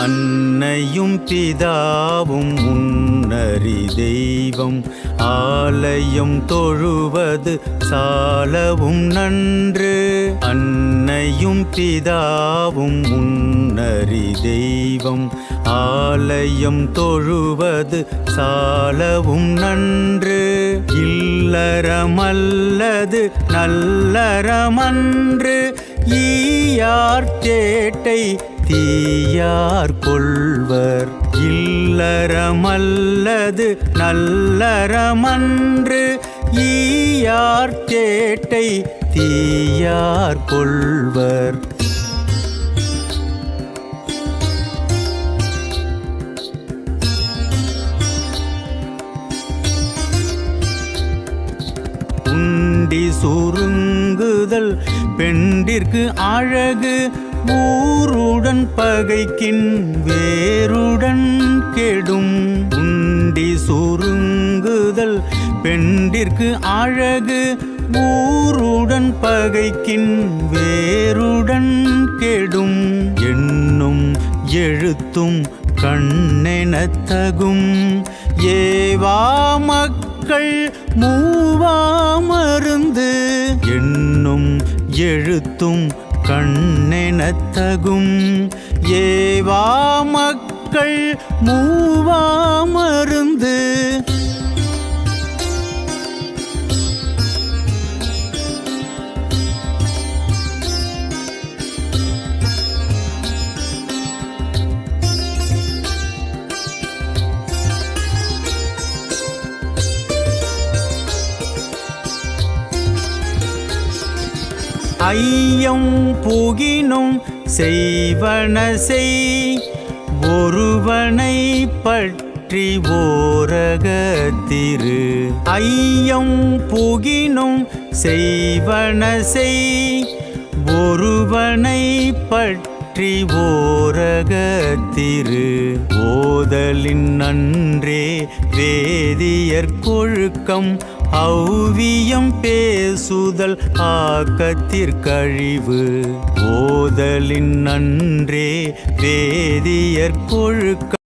அன்னையும் பிதாவும் முன்னறி தெய்வம் ஆலயம் தொழுவது சாலவும் நன்று. அன்னையும் பிதாவும் முன்னறி தெய்வம் ஆலயம் தொழுவது சாலவும் நன்று. இல்லறமல்லது நல்லறமன்று ஈயார் தேட்டை தீயார் கொள்வர். இல்லறமல்லது நல்லறமன்று ஈயார் தேட்டை தீயார் கொள்வர். உண்டி சுருங்குதல் பெண்டிற்கு அழகு ஊருடன் பகைக்கின் வேருடன் கெடும். உண்டி சுருங்குதல் பெண்டிற்கு அழகு ஊருடன் பகைக்கின் வேருடன் கெடும். எண்ணும் எழுத்தும் கண்ணெனத்தகும் ஏவா மக்கள் மூவா மருந்து. எண்ணும் எழுத்தும் கண்ணெனத்தகும் ஏவா மக்கள் மூவா மருந்து. ஐயம் புகினும் செய்வன செய் ஒருவனை பற்றி ஓரகத்திரு. ஐயம் புகினும் செய்வன செய் ஒருவனை பற்றி ஓரகத்திரு. ஓதலின் நன்றே வேதியர் கொழுக்கம் ஔவியம் பேசுதல் ஆக்கத்திற்கழிவு. ஓதலின் நன்றே வேதியர் கொழுக்கம்